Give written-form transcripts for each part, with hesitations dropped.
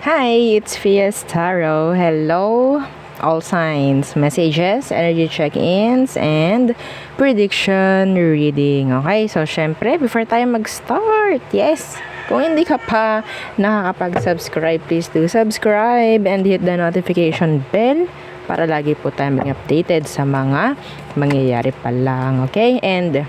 Hi, it's Fias Tarot. Hello, all signs, messages, energy check-ins, and prediction reading. Okay, so syempre, before tayo mag-start, yes, kung hindi ka pa nakakapag-subscribe, please do subscribe and hit the notification bell para lagi po tayo maging updated sa mga mangyayari pa lang. Okay, and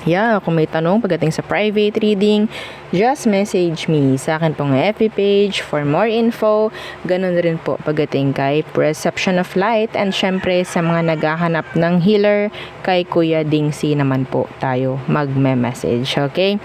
yeah, kung may tanong pagdating sa private reading, just message me sa akin pong FB page for more info. Ganun rin po pagdating kay Perception of Light, and syempre sa mga naghahanap ng healer, kay Kuya Dingsi naman po tayo magme-message. Okay?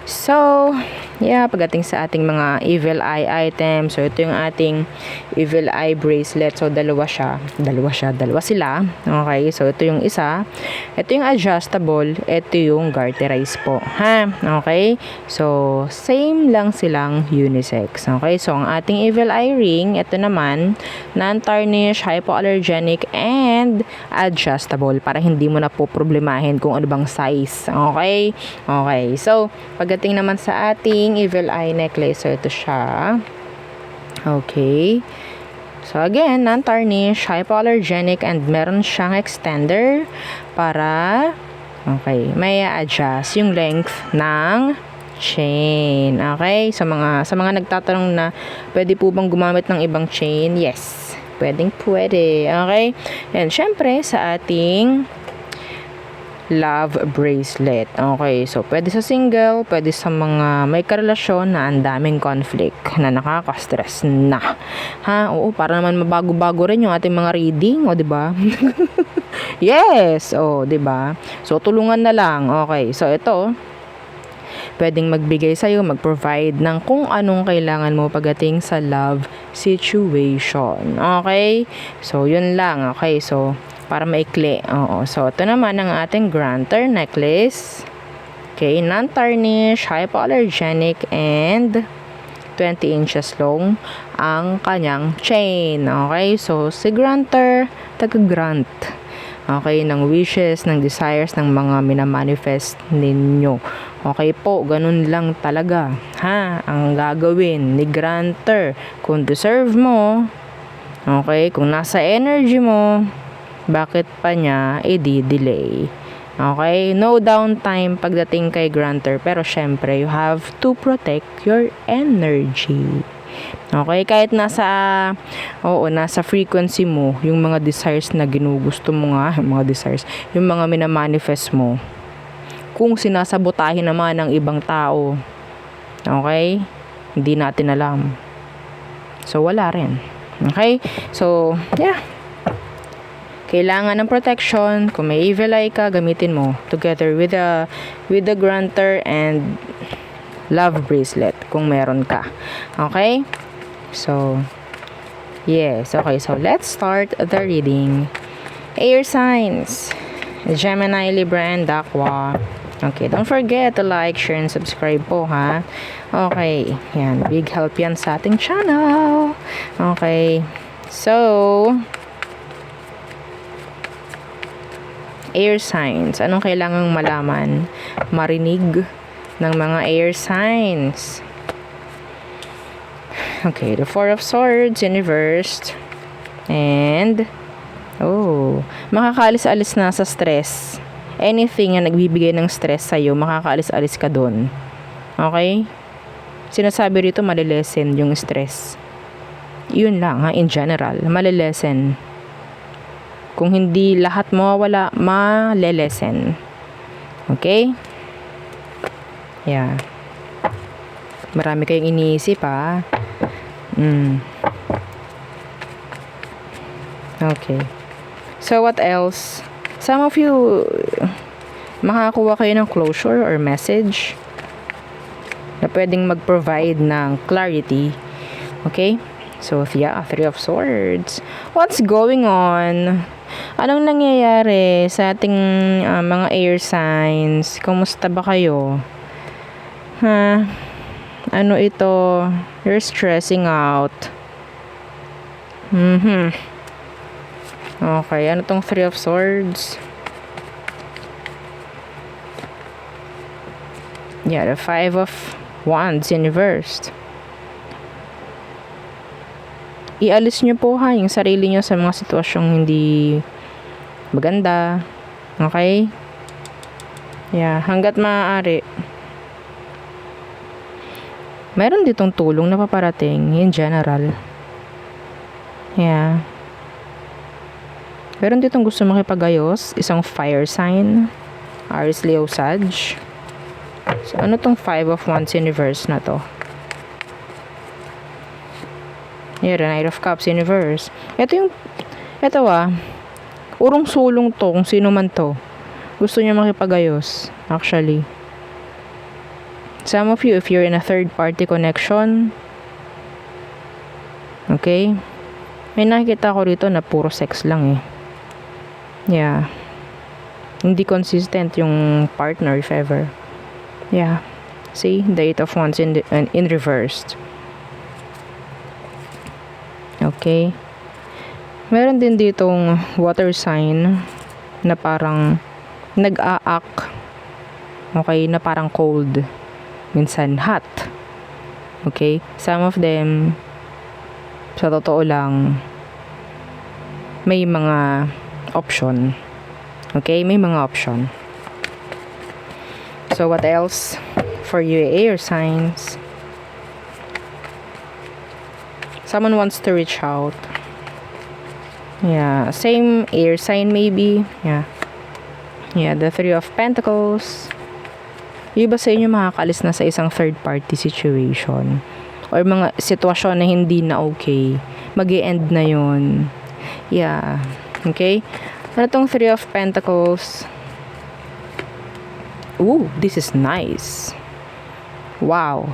So, yeah, pagdating sa ating mga evil eye items, so ito yung ating evil eye bracelet. So, dalawa sila. Okay, so ito yung isa. Ito yung adjustable. Ito yung garterize po. Ha? Okay? So, same lang silang unisex. Okay? So, ang ating evil eye ring, ito naman, non-tarnish, hypoallergenic, and adjustable para hindi mo na po problemahin kung ano bang size. Okay? Okay. So, pagdating naman sa ating evil eye necklace, so ito siya. Okay. So, again, non-tarnish, hypoallergenic, and meron siyang extender para, okay, may adjust yung length ng chain. Okay? So, sa mga nagtatanong na, pwede po bang gumamit ng ibang chain? Yes. Pwede. Okay? And, syempre, sa ating love bracelet. Okay, so pwede sa single, pwede sa mga may karelasyon na ang daming conflict, na nakaka-stress na. Ha? Oo, para naman mabago-bago rin yung ating mga reading, o, di ba? Yes, o, di ba? So, tulungan na lang. Okay, so ito, pwedeng magbigay sa'yo, mag-provide ng kung anong kailangan mo pagdating sa love situation. Okay? So, yun lang. Okay, so, para maikli. Oo. So, ito naman ang ating granter necklace. Okay, non-tarnish, hypoallergenic, and 20 inches long ang kanyang chain. Okay, so si granter, taga-grant. Okay, ng wishes, ng desires, ng mga minamanifest ninyo. Okay po, ganun lang talaga. Ha, ang gagawin ni granter. Kung deserve mo, okay, kung nasa energy mo, bakit pa niya i-delay? Okay? No downtime pagdating kay granter. Pero syempre, you have to protect your energy. Okay? Kahit nasa frequency mo, yung mga desires na ginugusto mo nga, mga desires, yung mga minamanifest mo, kung sinasabotahin naman ng ibang tao, okay? Hindi natin alam. So, wala rin. Okay? So, yeah. Kailangan ng protection. Kung may evil eye ka, gamitin mo together with the granter and love bracelet kung meron ka. Okay? So, yes. Okay, so let's start the reading. Air signs. Gemini, Libra, and Aqua. Okay, don't forget to like, share, and subscribe po, ha? Okay, yan. Big help yan sa ating channel. Okay, so air signs. Anong kailangang malaman, marinig ng mga air signs? Okay, the Four of Swords, Universe, and makakaalis-alis na sa stress. Anything na nagbibigay ng stress sa'yo, makakaalis-alis ka dun. Okay? Sinasabi rito, malilesen yung stress. Yun lang, ha, in general, malilesen. Kung hindi lahat mawawala, malelesen. Okay? Yeah. Marami kayong iniisip, ha? Okay. So, what else? Some of you, makakuha kayo ng closure or message na pwedeng mag-provide ng clarity. Okay? So, yeah, Three of Swords. What's going on? Anong nangyayari sa ating mga air signs? Kumusta ba kayo? Ha? Ano ito? You're stressing out. Okay, ano tong Three of Swords? Yeah, the Five of Wands inversed. ialis nyo po ha, yung sarili nyo sa mga sitwasyong hindi maganda. Okay? Yeah, hanggat maaari. Meron ditong tulong na paparating in general. Yeah. Meron ditong gusto makipagayos, isang fire sign, Aries, Leo, Sag. So, ano tong 5 of Wands in reverse na to? Yeah, the Knight of Cups in reverse. Ito urong sulong to, kung sino man to. Gusto niya makipagayos, actually. Some of you, if you're in a third-party connection, okay, may nakikita ko rito na puro sex lang eh. Yeah. Hindi consistent yung partner, if ever. Yeah. See? The 8 of Wands in reversed. Okay. Meron din ditong water sign na parang nag-a-act. Okay? Na parang cold. Minsan hot. Okay? Some of them, sa totoo lang, may mga option. Okay? May mga option. So, what else for you air signs? Someone wants to reach out. Yeah. Same air sign maybe. Yeah. Yeah, the 3 of Pentacles. Yung iba sa inyo makakaalis na sa isang third party situation. Or mga sitwasyon na hindi na okay. Mag-i-end na yun. Yeah. Okay? Ano tong 3 of Pentacles? Ooh, this is nice. Wow.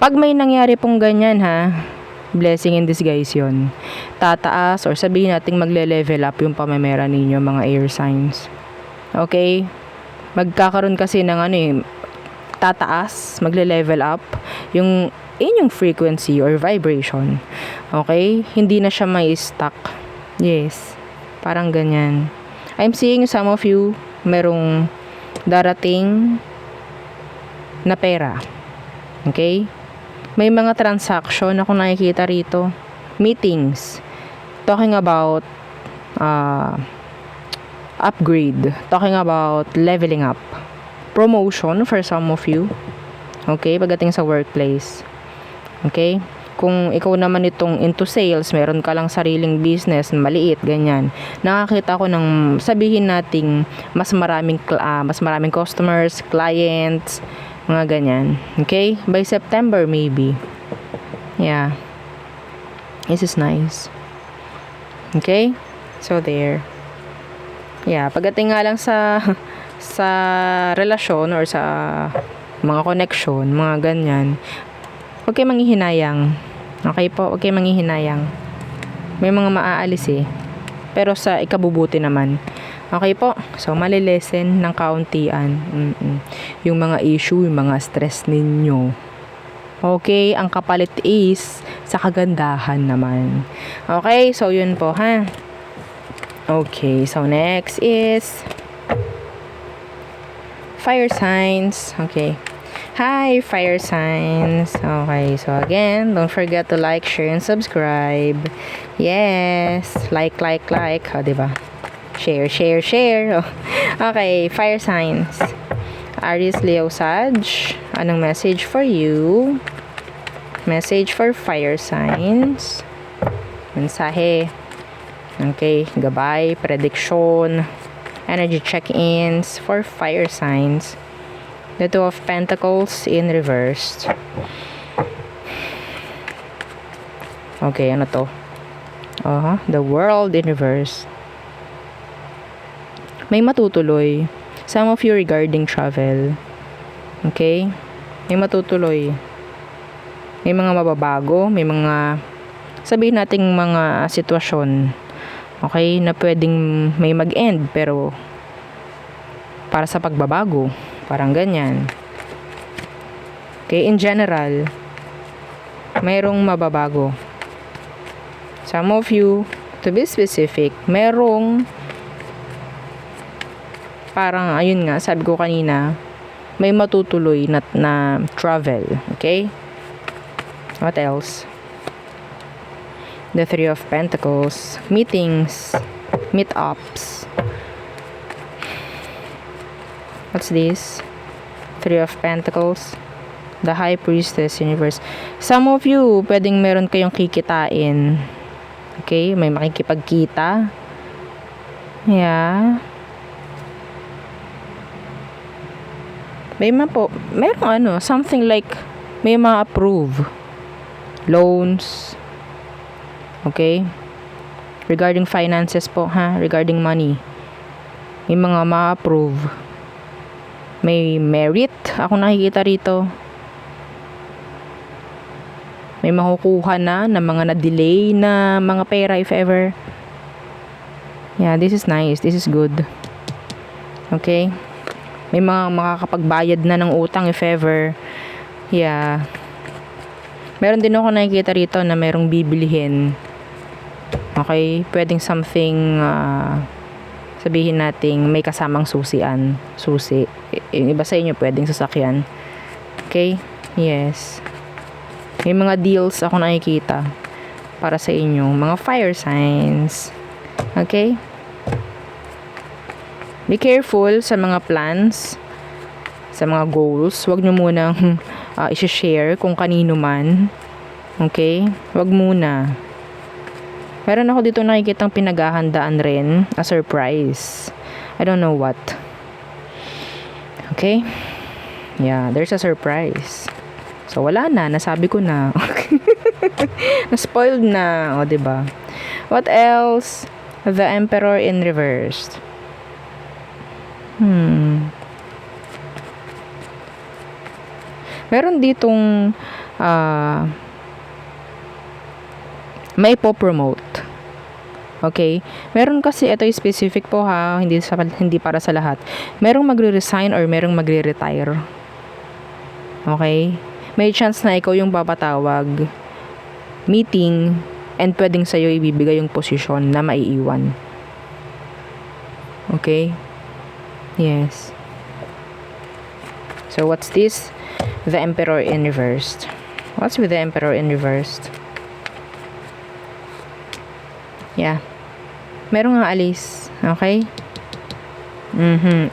Pag may nangyari pong ganyan ha, blessing in disguise yun. Tataas or sabihin natin magle-level up yung pamemera ninyo mga air signs. Okay? Magkakaroon kasi ng tataas, magle-level up yung inyong frequency or vibration. Okay? Hindi na siya may stuck. Yes. Parang ganyan. I'm seeing some of you merong darating na pera. Okay? May mga transaction ako nakikita rito. Meetings. Talking about upgrade. Talking about leveling up. Promotion for some of you. Okay? Pagdating sa workplace. Okay? Kung ikaw naman itong into sales, meron ka lang sariling business, maliit, ganyan. Nakakita ko ng sabihin nating mas maraming customers, clients, mga ganyan. Okay? By September maybe. Yeah. This is nice. Okay? So there. Yeah, pagdating nga lang sa relasyon or sa mga connection, mga ganyan, okay manghihinayang. Okay po, okay manghihinayang. May mga maaalis eh. Pero sa ikabubuti naman. Okay po, so malilesen ng kauntian. Yung mga issue, yung mga stress ninyo. Okay, ang kapalit is sa kagandahan naman. Okay, so yun po ha. Okay, so next is fire signs. Okay. Hi, fire signs. Okay, so again, don't forget to like, share, and subscribe. Yes, like. O, diba? Share. Oh. Okay, fire signs. Aries, Leo, Sag. Anong message for you? Message for fire signs. Mensahe. Okay, gabay, prediction, energy check-ins for fire signs. The 2 of Pentacles in reverse. Okay, ano to? The World in reverse. May matutuloy. Some of you regarding travel. Okay? May matutuloy. May mga mababago. May mga, sabihin nating mga sitwasyon. Okay? Na pwedeng may mag-end. Pero, para sa pagbabago. Parang ganyan. Okay, in general, mayroong mababago. Some of you, to be specific, merong parang, ayun nga, sabi ko kanina, may matutuloy na travel. Okay? What else? The Three of Pentacles. Meetings. Meetups. What's this? Three of Pentacles. The High Priestess Universe. Some of you, pwedeng meron kayong kikitain. Okay? May makikipagkita. Yeah. Merong something like may ma-approve. Loans. Okay? Regarding finances po, ha? Regarding money. May mga ma-approve. May merit. Ako nakikita rito. May makukuha na mga na-delay na mga pera if ever. Yeah, this is nice. This is good. Okay? May mga makakapagbayad na ng utang if ever. Yeah. Meron din ako nakikita rito na merong bibilihin. Okay? Pwedeng something, sabihin nating may kasamang susian. Susi. Yung iba sa inyo pwedeng sasakyan. Okay? Yes. May mga deals ako nakikita para sa inyo. Mga fire signs. Okay? Be careful sa mga plans, sa mga goals. Huwag nyo munang i-share kung kanino man. Okay? Huwag muna. Meron ako dito nakikitang pinaghahandaan rin. A surprise. I don't know what. Okay? Yeah, there's a surprise. So, wala na. Nasabi ko na. Na-spoiled na. O, diba? What else? The Emperor in reversed. Meron ditong may po-promote. Okay? Meron kasi, ito specific po ha, hindi para sa lahat. Merong magre-resign or merong magre-retire. Okay? May chance na ikaw yung papatawag, meeting, and pwedeng sa'yo ibibigay yung posisyon na maiiwan. Okay? Yes. So, what's this? The Emperor in reversed. What's with the Emperor in reversed? Yeah. Merong nga alis. Okay?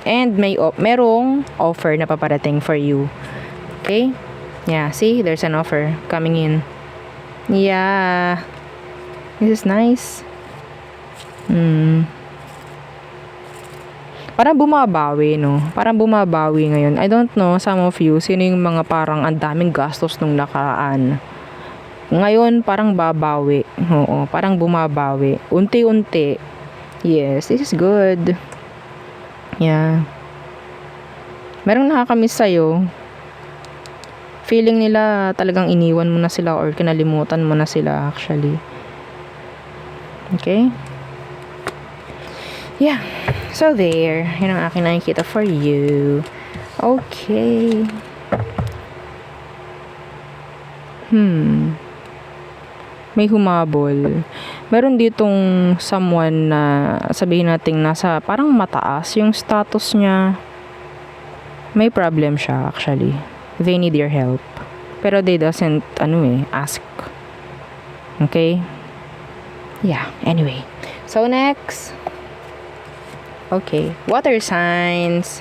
And merong offer na paparating for you. Okay? Yeah, see? There's an offer coming in. Yeah. This is nice. Parang bumabawi, no? Parang bumabawi ngayon. I don't know, some of you, sino yung mga parang ang daming gastos nung nakaraan. Ngayon, parang babawi. Oo, parang bumabawi. Unti-unti. Yes, this is good. Yeah. Merong nakakamiss sa'yo. Feeling nila talagang iniwan mo na sila or kinalimutan mo na sila actually. Okay? Yeah. So there. Yun ang aking nakikita for you. Okay. May humabol. Meron ditong someone na sabihin natin nasa parang mataas yung status niya. May problem siya actually. They need your help. Pero they doesn't, ask. Okay? Yeah, anyway. So, next. Okay. Water signs.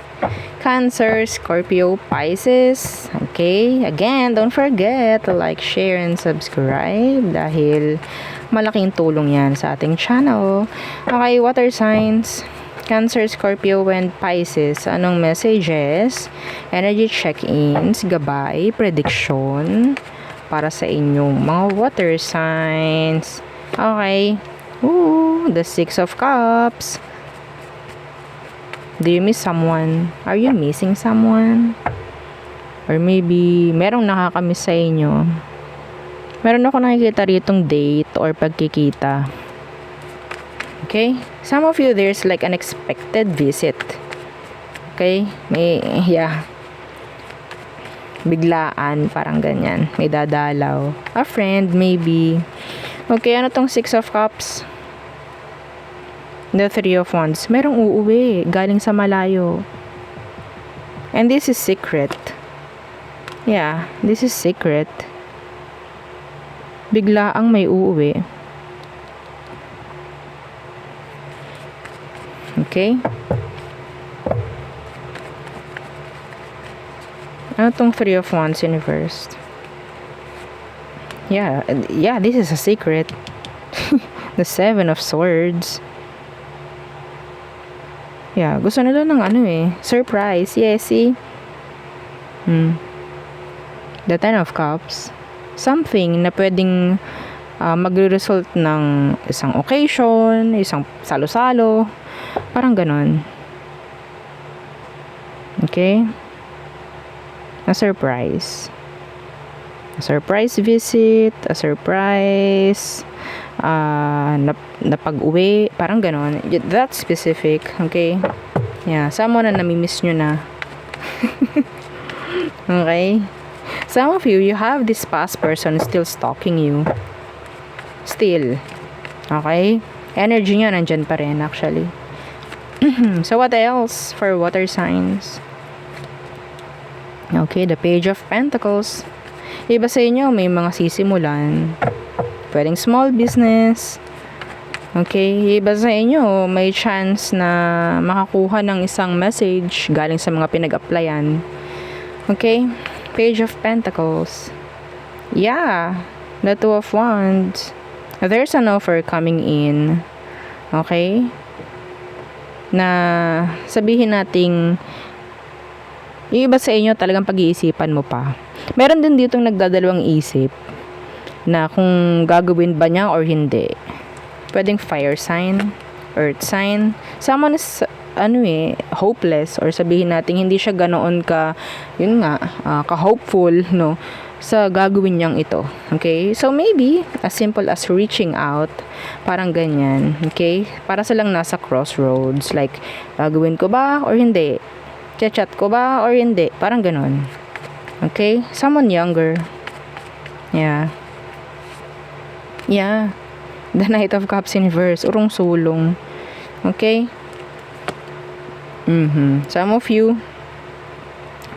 Cancer, Scorpio, Pisces. Okay? Again, don't forget to like, share, and subscribe dahil malaking tulong yan sa ating channel. Okay, water signs. Cancer, Scorpio, and Pisces. Anong messages? Energy check-ins, gabay, prediction para sa inyong mga water signs. Okay. Ooh, the Six of Cups. Do you miss someone? Are you missing someone? Or maybe, merong nakakamiss sa inyo. Meron ako nakikita ritong date or pagkikita. Okay? Some of you, there's like unexpected visit. Okay? Biglaan, parang ganyan. May dadalaw. A friend, maybe. Okay, ano tong Six of Cups? The Three of Wands. Merong uuwi. Galing sa malayo. And this is secret. Yeah, this is secret. Biglaang may uuwi. Okay? Ano tong Three of Wands universe? Yeah, this is a secret. The Seven of Swords. Yeah, gusto nila ng surprise. Yes, see? The Ten of Cups. Something na pwedeng magre-result ng isang occasion, isang salo-salo. Parang ganon. Okay? A surprise. A surprise visit, a surprise na pag-uwi, parang ganon. That's specific, okay? Yeah, someone na namimiss nyo na. Okay? Some of you have this past person still stalking you. Still. Okay? Energy nyo nandyan pa rin actually. So what else for water signs? Okay, the Page of Pentacles. Iba sa inyo, may mga sisimulan. Pwedeng small business. Okay, iba sa inyo, may chance na makakuha ng isang message galing sa mga pinag-applyan. Okay, Page of Pentacles. Yeah, the Two of Wands. There's an offer coming in. Okay? Na sabihin nating yung iba sa inyo talagang pag-iisipan mo pa. Meron din ditong nagdadalawang isip na kung gagawin ba niya or hindi. Pwedeng fire sign, earth sign. Someone is hopeless, or sabihin natin hindi siya ganoon ka-hopeful, no, sa gagawin niyang ito. Okay? So maybe as simple as reaching out, parang ganyan. Okay? Para silang nasa crossroads, like gagawin ko ba or hindi? Chat ko ba or hindi? Parang ganon. Okay? Someone younger. Yeah. Yeah. The Knight of Cups in reverse. Urong sulong. Okay? Some of you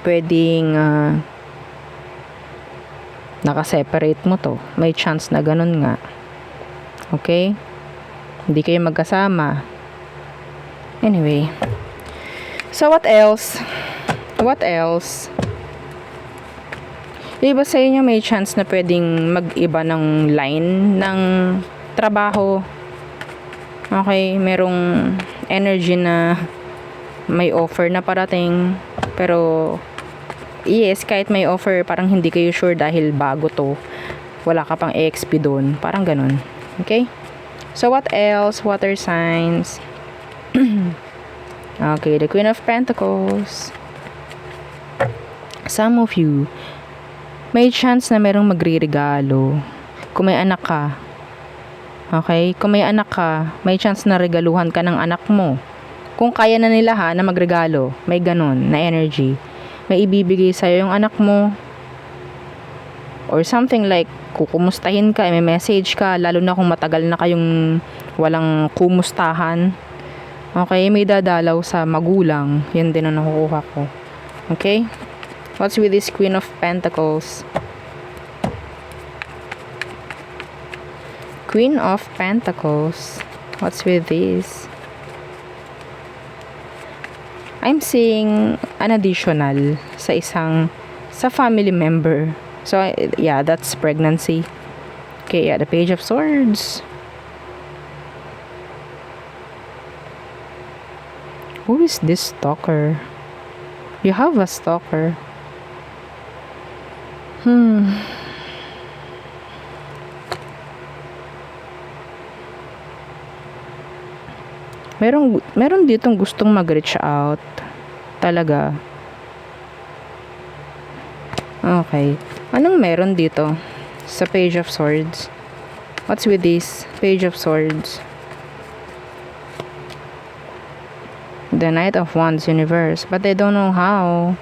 pwedeng nakaseparate mo to. May chance na ganun nga. Okay? Hindi kayo magkasama. Anyway. So what else? What else? Iba sa inyo may chance na pwedeng mag-iba ng line ng trabaho. Okay, merong energy na may offer na parating. Pero yes, kahit may offer, parang hindi kayo sure dahil bago to. Wala ka pang EXP doon. Parang ganun. Okay? So what else? Water signs. Okay, the Queen of Pentacles. Some of you, may chance na merong magre-regalo. Kung may anak ka. Okay? Kung may anak ka, may chance na regaluhan ka ng anak mo. Kung kaya na nila na magregalo, may ganun na energy. May ibibigay sa'yo yung anak mo. Or something like, kukumustahin ka, may message ka, lalo na kung matagal na kayong walang kumustahan. Okay, may dadalaw sa magulang. Yan din ang nakukuha ko. Okay? What's with this Queen of Pentacles? Queen of Pentacles. What's with this? I'm seeing an additional sa family member. So, yeah, that's pregnancy. Okay, yeah, the Page of Swords. Who is this stalker? You have a stalker. Meron ditong gustong mag-reach out. Talaga. Okay. Anong meron dito sa Page of Swords? What's with this Page of Swords? The Knight of Wands universe. But they don't know how.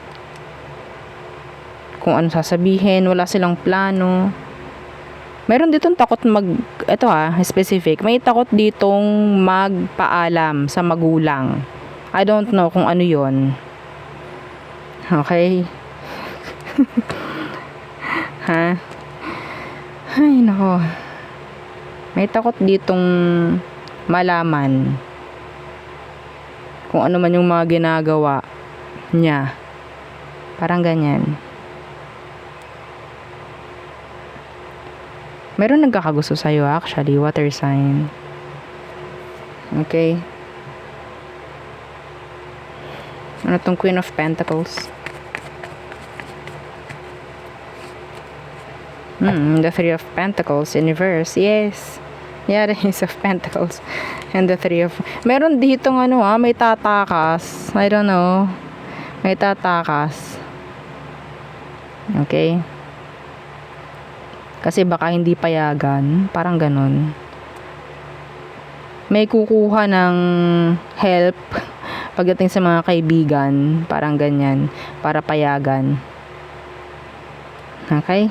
Kung ano sasabihin. Wala silang plano. Meron ditong takot ito specific. May takot ditong magpaalam sa magulang. I don't know kung ano yon. Okay? Ha? Ay, nako. May takot ditong malaman kung ano man yung mga ginagawa niya. Parang ganyan. Meron nagkakagusto sa'yo actually, water sign. Okay. Ano tong Queen of Pentacles? The Three of Pentacles in reverse. Yes. Yeah, the Ace of Pentacles. And the Three of... Meron ditong may tatakas. I don't know. May tatakas. Okay. Kasi baka hindi payagan. Parang ganun. May kukuha ng help pagdating sa mga kaibigan. Parang ganyan. Para payagan. Okay?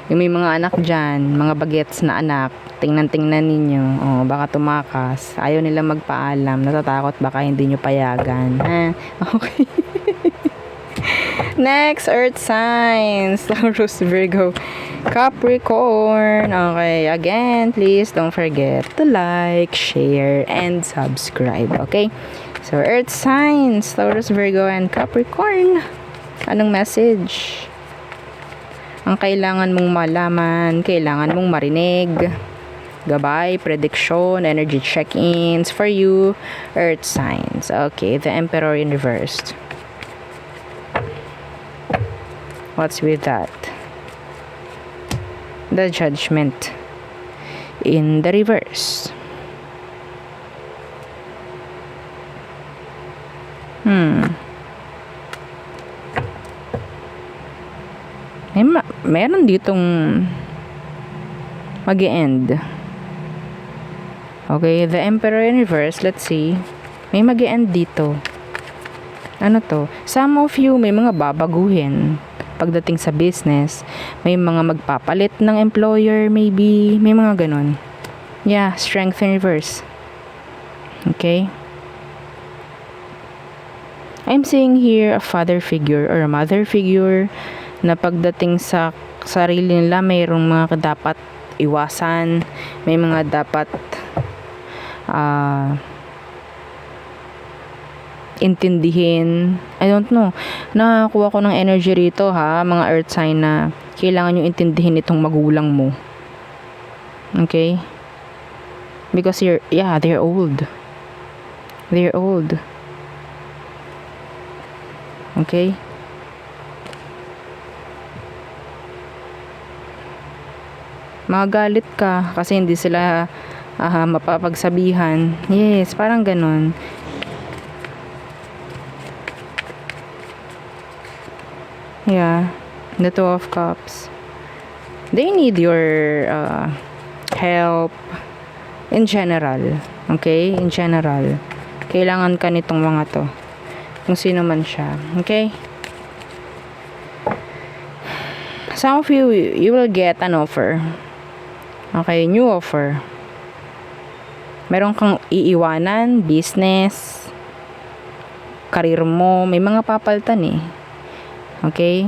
Yung may mga anak dyan, mga bagets na anak, tingnan-tingnan ninyo. Oh, baka tumakas. Ayaw nila magpaalam. Natatakot baka hindi nyo payagan. Okay. Next, Earth signs. Taurus, Virgo, Capricorn. Okay, again, please don't forget to like, share, and subscribe. Okay? So, Earth signs, Taurus, Virgo, and Capricorn. Anong message ang kailangan mong malaman, kailangan mong marinig? Gabay, prediction, energy check-ins for you, Earth signs. Okay, the Emperor in reversed. What's with that? The Judgment in the reverse. Meron ditong mag-e-end. Okay, the Emperor in reverse, let's see. May mag-e-end dito. Ano to? Some of you may mga babaguhin pagdating sa business. May mga magpapalit ng employer, maybe. May mga ganun. Yeah, Strength in reverse. Okay? I'm seeing here a father figure or a mother figure na pagdating sa sarili nila mayroong mga dapat iwasan, may mga dapat intindihin. I don't know, nakakuha ko ng energy rito mga earth sign, na kailangan nyo intindihin itong magulang mo. Okay? Because they're old. They're old. Okay? Magagalit ka kasi hindi sila mapapagsabihan. Yes, parang ganun. Yeah, the Two of Cups. They need your help in general. Okay? In general. Kailangan ka nitong mga to. Kung sino man siya. Okay? Some of you will get an offer. Okay, new offer. Meron kang iiwanan, business, career mo, may mga papalitan eh. Okay?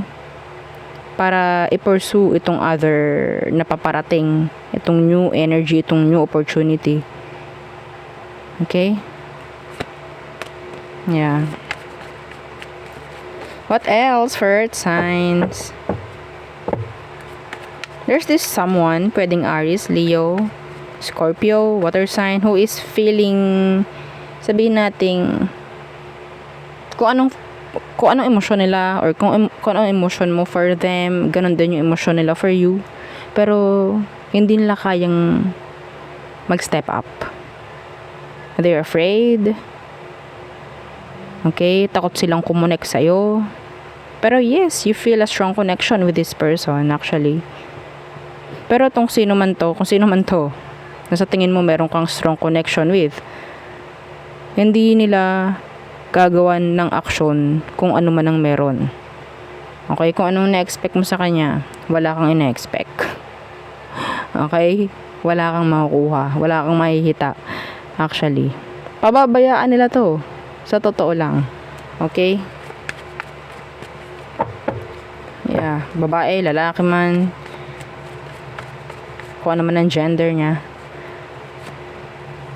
Para i-pursue itong other na paparating, itong new energy, itong new opportunity. Okay? Yeah. What else for earth signs? There's this someone, pwedeng Aries, Leo, Scorpio, water sign, who is feeling, sabihin nating, kung anong emosyon nila, or kung anong emosyon mo for them, ganun din yung emosyon nila for you. Pero, hindi nila kayang mag-step up. They're afraid. Okay? Takot silang kumonek sa'yo. Pero yes, you feel a strong connection with this person, actually. Pero kung sino man to, na sa tingin mo meron kang strong connection with, hindi nila gagawan ng action kung ano man ang meron. Okay? Kung anong na-expect mo sa kanya, wala kang ina-expect. Okay? Wala kang makukuha. Wala kang mahihita. Actually. Pababayaan nila to. Sa totoo lang. Okay? Yeah, babae, lalaki man. Kung ano man ang gender niya.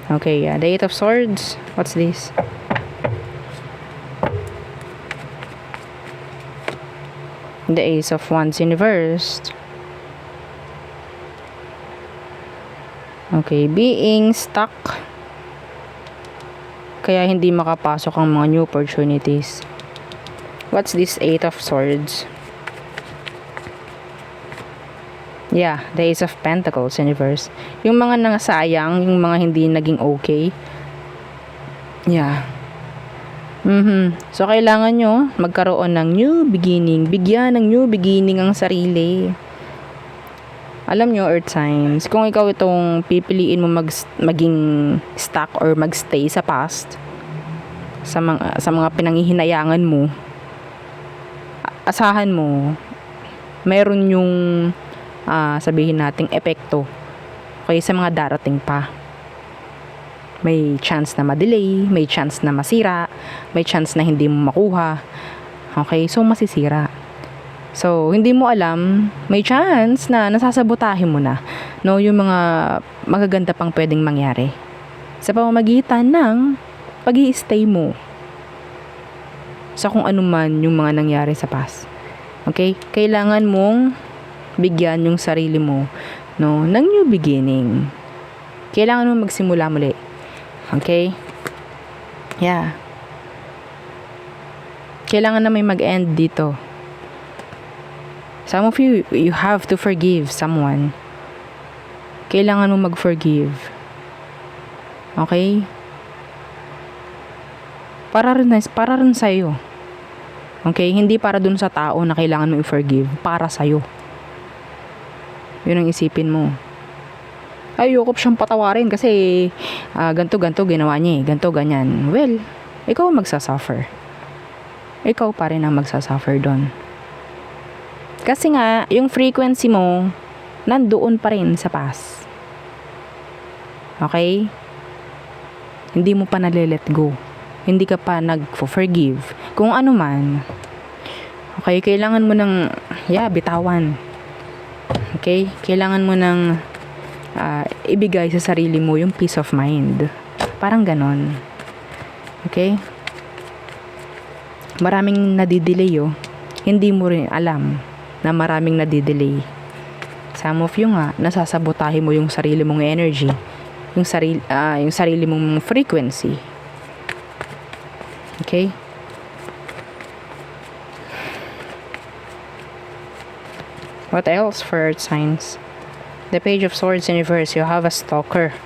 Okay, yeah. The Eight of Swords. What's this? The Ace of Wands Universe. Okay, being stuck. Kaya hindi makapasok ang mga new opportunities. What's this Eight of Swords? Yeah, the Ace of Pentacles Universe. Yung mga nangasayang, yung mga hindi naging okay. Yeah. So, kailangan nyo magkaroon ng new beginning. Bigyan ng new beginning ang sarili. Alam nyo, Earth Signs, kung ikaw itong pipiliin mo maging stuck or magstay sa past, sa mga pinanghihinayangan mo, asahan mo, meron yung sabihin nating epekto kaya sa mga darating pa. May chance na ma-delay, may chance na masira, may chance na hindi mo makuha. Okay, so masisira. So, hindi mo alam, may chance na nasasabotahin mo na, no, yung mga magaganda pang pwedeng mangyari sa pamamagitan ng pag-i-stay mo sa kung ano man yung mga nangyari sa past. Okay? Kailangan mong bigyan yung sarili mo, no, ng new beginning. Kailangan mo magsimula muli. Okay? Yeah. Kailangan na may mag-end dito. Some of you have to forgive someone. Kailangan mo mag-forgive. Okay? Para rin sa'yo. Okay? Hindi para dun sa tao na kailangan mo i-forgive. Para sa'yo. Yun ang isipin mo. Ay, ayoko siyang patawarin kasi ganto ginawa niya eh. Ganto, ganyan. Well, ikaw magsasuffer. Ikaw pa rin ang magsasuffer doon. Kasi nga, yung frequency mo, nandoon pa rin sa past. Okay? Hindi mo pa nale-let go. Hindi ka pa nag-forgive. Kung ano man. Okay? Kailangan mo ng, bitawan. Okay? Kailangan mo ng ibigay sa sarili mo yung peace of mind. Parang ganon. Okay? Maraming nadidelay Hindi mo rin alam na maraming nadidelay. Some of you nga, nasasabotahe mo yung sarili mong energy. Yung sarili mong frequency. Okay? What else for Earth signs? The Page of Swords in reverse. You have a stalker.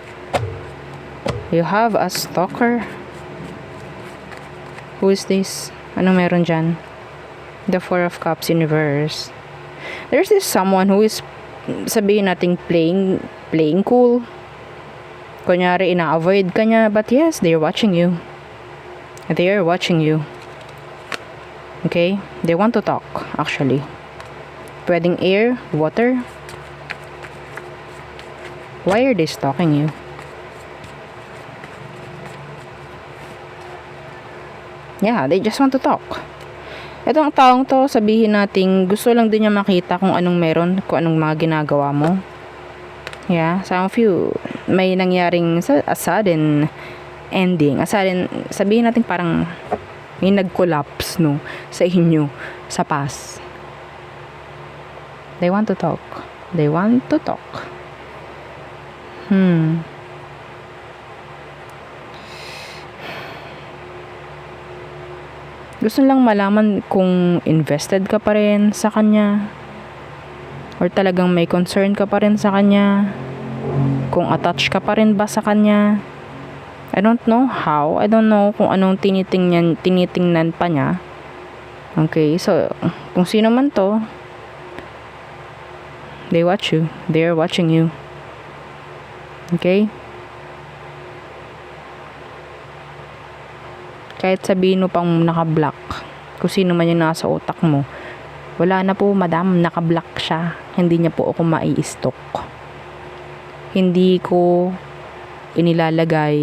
You have a stalker. Who is this? Ano meron dyan? The Four of Cups in reverse. There's this someone who is, sabihin nating playing cool. Kunyari, ina-avoid ka niya. But yes, they're watching you. They are watching you. Okay? They want to talk, actually. Pwedeng air, water. Why are they stalking you? Yeah, they just want to talk. Itong taong to, sabihin natin, gusto lang din niya makita kung anong meron, kung anong mga ginagawa mo. Yeah, some of you, may nangyaring a sudden ending. A sudden, sabihin natin parang may nag-collapse, no, sa inyo, sa past. They want to talk. They want to talk. Gusto lang malaman kung invested ka pa rin sa kanya or talagang may concern ka pa rin sa kanya, kung attached ka pa rin ba sa kanya. I don't know how. I don't know kung anong tinitingnan pa niya. Okay, so kung sino man to, they watch you. They are watching you. Okay? Kahit sabihin mo pang naka-block, kung sino man yung nasa utak mo, wala na po, madam, naka-block siya. Hindi niya po ako mai-stalk. Hindi ko inilalagay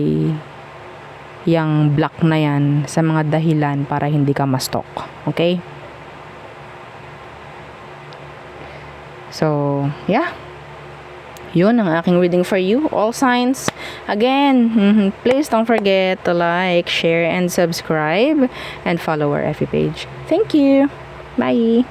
yung black na yan sa mga dahilan para hindi ka ma-stalk. Okay? So, yeah. Yun ang aking reading for you, all signs. Again, please don't forget to like, share, and subscribe, and follow our FB page. Thank you. Bye.